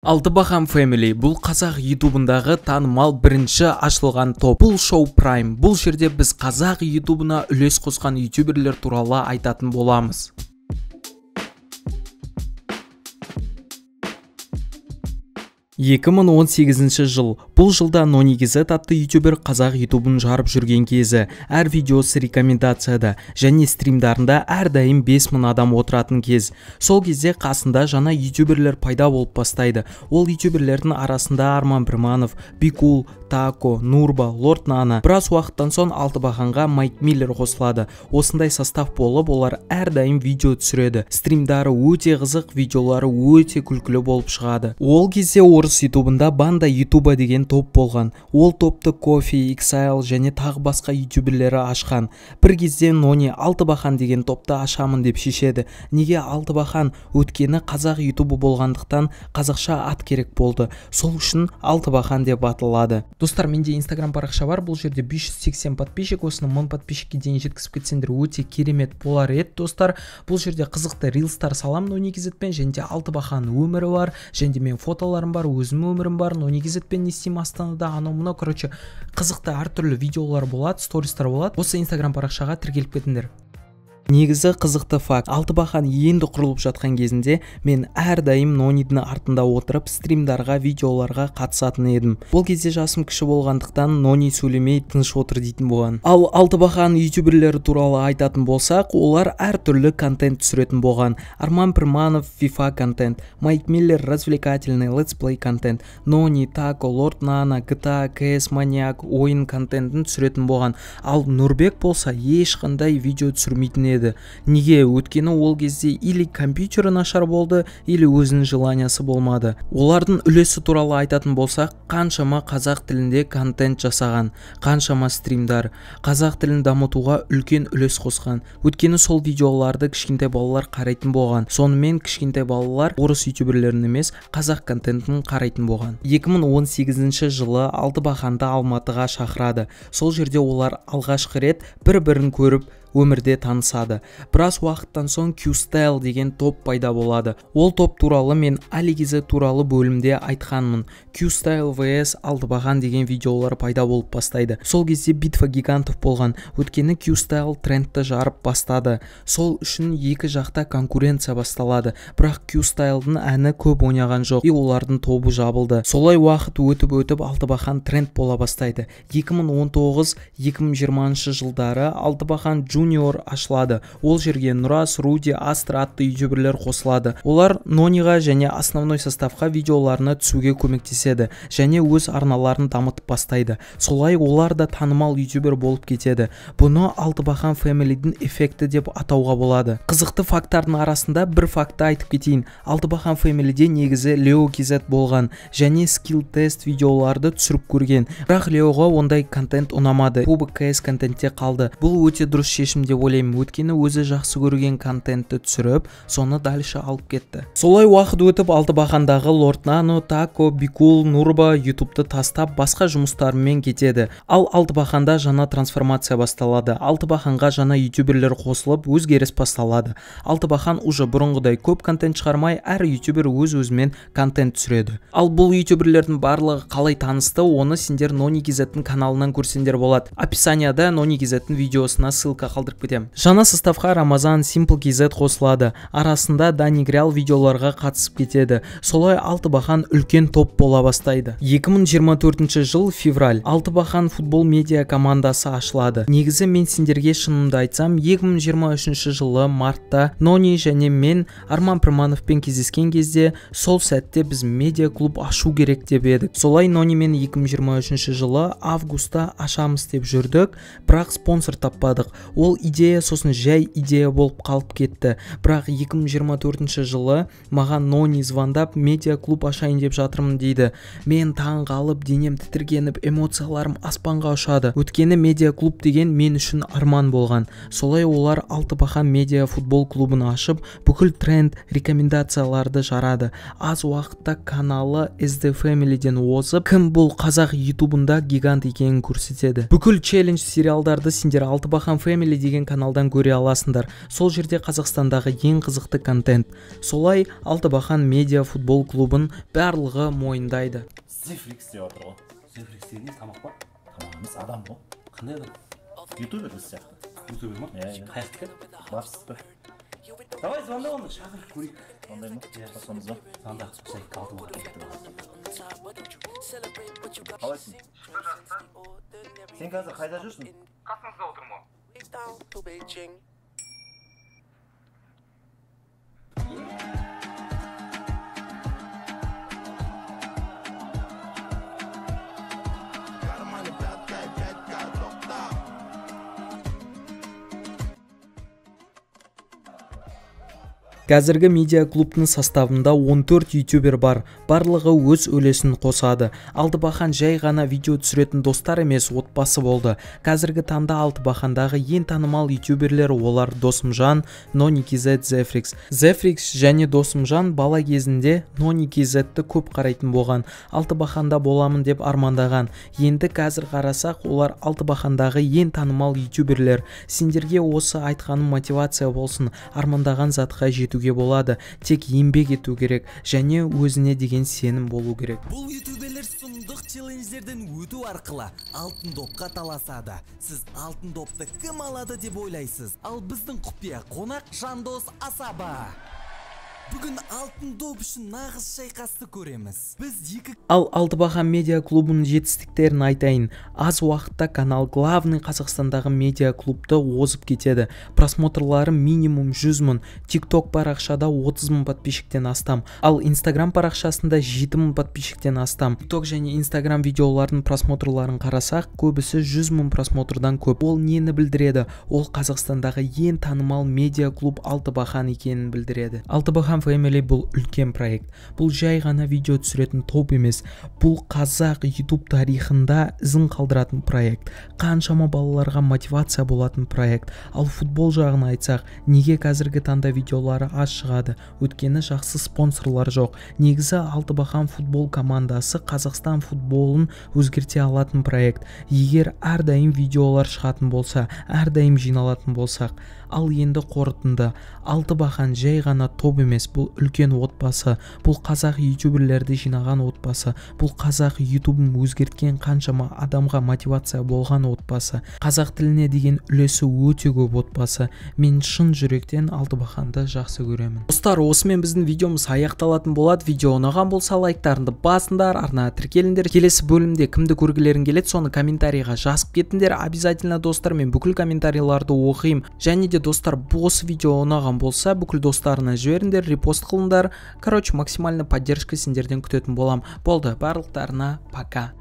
Алтыбақан Family бұл қазақ ютубындағы танымал бірінші ашылған топ. Бұл шоу Prime. Бұл жерде біз қазақ ютубына үлес қосқан ютуберлер туралы айтатын боламыз. 2018 жыл. Бұл жылда NoniKZ атты ютубер қазақ ютубын жарып жүрген кезі. Әр видеосы рекомендацияда және стримдарында әрдайым 5000 адам отыратын кез. Сол кезде қасында жаңа ютуберлер пайда болып бастайды. Ол ютуберлердің арасында Арман Пірманов, Бикул, Тако, Нурба, Лорд Нана. Біраз уақыттан соң Алтыбақанға Майк Миллер қосылады. Осындай состав болып, олар әрдайым видео түсіреді. Стримдары өте қызық, видеолары өте күлкілі болып шығады. Ол кезде орыс ютубында Банда ютуба деген топ болған. Ол топты Кофе, Exile және тағы басқа ютуберлері ашқан. Бір кезде Нони Алтыбақан деген топты ашамын деп шешеді. Неге Алтыбақан? Өткені қазақ ютубы болғандықтан қазақша ат керек болды. Сол үшін Алтыбақан деп аталады. Достар, менде Instagram парақша бар. Бұл жерде 580 подписчик, осыны 1000 подписчикке дейін жеткізіп кетсеңдер өте керемет болар еді. Достар, бұл жерде қызықты рилстар салам NoniKZ-пен, және де Алтыбақан өмірі бар, және де мен фотоларым бар, өзім өмірім бар. NoniKZ-пен не істеймін астанада, анау мынау, короче, қызықты әртүрлі видеолар болады, стористар болады. Осы Instagram парақшаға тіркеліп кетіңдер. Негізі қызықты факт. Алтыбақан енді құрылып жатқан кезінде мен әрдайым Нонидің артында отырып стримдарға, видеоларға қатысатын едім. Бұл кезде жасым кіші болғандықтан Нони сөйлемей тыныш отыр дейтін болған. Ал Алтыбақан ютуберлері туралы айтатын болсақ, олар әртүрлі контент түсіретін болған. Арман Пірманов FIFA контент, Майк Миллер развлекательный летсплей контент, Нони, Тако, Лорд Нана, GTA, CS Maniac ойын контентін түсіретін болған. Ал Нурбек болса ешқандай видео түсірмейтін еді. Неге? Өткені ол кезде или компьютері нашар болды, или өзінің желаниясы болмады. Олардың үлесі туралы айтатын болсақ, қаншама қазақ тілінде контент жасаған, қаншама стримдар, қазақ тілін дамытуға үлкен үлес қосқан. Өткені сол видеоларды кішкентай балалар қарайтын болған. Сонымен кішкентай балалар орыс ютуберлерін емес, қазақ контентін қарайтын болған. 2018 жылы Алтыбақанды Алматыға шақырады. Сол жерде олар алғашқы рет бір-бірін көріп өмірде танысады. Біраз уақыттан соң Q-Style деген топ пайда болады. Ол топ туралы мен NoniKZ туралы бөлімде айтқанмын. Q-Style vs Алтыбақан деген видеолар пайда болып бастайды. Сол кезде битва гигантов болған. Өткені Q-Style трендті жарып бастады. Сол үшін екі жақта конкуренция басталады. Бірақ Q-Style'дың әні көп ойнаған жоқ, и олардың тобы жабылды. Солай уақыт өтіп Алтыбақан тренд бола бастайды. 2019-2020 жылдары Алтыбақан Junior ашылады. Ол жерге Нұрас, Руди, Астра атты ютуберлер қосылады. Олар Нониға және основной составқа видеоларына түсуге көмектеседі және өз арналарын дамытып бастайды. Солай олар да танымал ютубер болып кетеді. Бұны Алтыбақан Family'дің эффекті деп атауға болады. Қызықты факттардың арасында бір факты айтып кетейін. Алтыбақан Family'де негізі LeoKZ болған және скилл тест видеоларды түсіріп көрген. Бірақ Леоға ондай контент ұнамады. Кубок CS контентте қалды. Бұл өте дұрыс шешім деп ойлаймын. Өткені өзі жақсы көрген контентті түсіріп, соны дальше алып кетті. Солай уақыт өтіп Алтыбақандағы Лорд Нана, Тако, Бикул, Нурба ютубты тастап басқа жұмыстарымен кетеді. Ал Алтыбақанда жаңа трансформация басталады. Алтыбақанға жаңа ютуберлер қосылып, өзгеріс басталады. Алтыбақан уже бұрынғыдай көп контент шығармай, әр ютубер өз-өзімен контент түсіреді. Ал бұл ютуберлердің барлығы қалай танысты, оны сендер NoniKZ-тің каналынан көрсеңдер болады. Описанияда NoniKZ-тің видеосына ссылка қалдырып кетем. Жаңа составқа Рамазан, SimpleKZ қосылады. Арасында Данигрял видеоларға қатысып кетеді. Солай Алтыбақан үлкен топ бола бастайды. 2024 жыл февраль. Алтыбақан футбол медиа командасы ашылады. Негізі мен сендерге шынымды айтсам, 2023 жылы мартта Нони және мен Арман Пірмановпен кездескен кезде сол сәтте біз медиа клуб ашу керек деп едік. Солай Нони мен 2023 жылы августта ашамыз деп жүрдік, бірақ спонсор таппадық. Ол идея сосын жай идея болып қалып кетті. Бірақ 2024 жылы маған Нони звондап медиа клуб ашайын деп жатырмын дейді. Мен таң қалып, денем тітіргеніп, эмоцияларым аспанға ұшады. Өткені медиа клуб деген мен үшін арман болған. Солай олар Алтыбақан медиа футбол клубын ашып, бүкіл тренд, рекомендацияларды жарады. Аз уақытта каналы SD Family'ден озып, кім бұл қазақ ютубында гигант екенін көрсетеді. Бүкіл челлендж сериалдарды сендер Алтыбақан Family деген каналдан көре аласыңдар. Сол жерде Қазақстандағы ең қызықты контент. Солай Алтыбақан медиа футбол клубын барлығы мойындайды. Зефрикс деп отыр ғой. Зефрикс деген тамақ па? Тамағымыз адам ғой. Қандай адам? Ютубер біз сияқты. Ютубер ма? Қаяқтікі? Барсыз ба? Давай звонда оны шақырып көрейік. Ондай ма? Қосамыз ба? Звонда қосайық Алтыбақан кетті. Қалайсың? Сен қазір қайда жүрсің? Қасыңызда отырмын. Қазіргі медиа клубтың составында 14 ютубер бар, барлығы өз үлесін қосады. Алтыбақан жай ғана видео түсіретін достар емес, отбасы болды. Қазіргі таңда Алтыбақандағы ең танымал ютуберлер олар Досымжан, NoNiKZ, Zefrix. Zefrix және Досымжан бала кезінде NoNiKZ-ті көп қарайтын болған, Алтыбақанда боламын деп армандаған. Енді қазір қарасақ, олар Алтыбақандағы ең танымал ютуберлер. Сендерге осы айтқаным мотивация болсын, армандаған затқа жету болады, тек еңбек ету керек және өзіне деген сенім болу керек. Бұл ютуберлер сұмдық челлендждерден өту арқылы алтын допқа таласады. Сіз алтын допты кім алады деп ойлайсыз? Ал біздің құпия қонақ Жандос Асаба. Бүгін алтын доп үшін нағыз шайқасты көреміз. Біз Ал Алтыбақан медиа клубының жетістіктерін айтайын. Аз уақытта канал главный Қазақстандағы медиа клубты озып кетеді. Просмотрлары минимум 100 мың, TikTok парақшада 30 мың подписчиктен астам, ал Instagram парақшасында 7 мың подписчиктен астам. TikTok және Instagram видеолардың просмотрларын қарасақ, көбісі 100 мың просмотрдан көп. Ол нені білдіреді? Ол Қазақстандағы ең танымал медиа клуб Алтыбақан екенін білдіреді. Алтыбақан Family бұл үлкен проект. Бұл жай ғана видео түсіретін топ емес. Бұл қазақ YouTube тарихында ізін қалдыратын проект. Қаншама балаларға мотивация болатын проект. Ал футбол жағын айтсақ, неге қазіргі таңда видеолары аз шығады? Өткені жақсы спонсорлар жоқ. Негізі Алтыбақан футбол командасы Қазақстан футболын өзгерте алатын проект. Егер әрдайым видеолар шығатын болса, әрдайым жиналатын болсақ. Ал енді қорытынды. Алтыбақан жай ғана топ емес, бұл үлкен отбасы. Бұл қазақ ютуберлерді жинаған отбасы. Бұл қазақ ютубын өзгерткен қаншама адамға мотивация болған отбасы. Қазақ тіліне деген үлесі өте көп отбасы. Мен шын жүректен Алтыбақанды жақсы көремін. Достар, осымен біздің видеомыз аяқталатын болады. Видео ұнаған болса лайктарыңды басыңдар, арнайы тіркеліңдер. Келесі бөлімде кімді көргілерің келеді, соны комментарийға жазып кетіңдер. Обязательно достар, мен бүкіл комментарийларды оқимын. Және де достар, осы видео ұнаған болса, бүкіл достарына жіберіңдер, репост қылыңдар. Максимально поддержка сендерден күтетін болам. Болды, барлықтарына пока.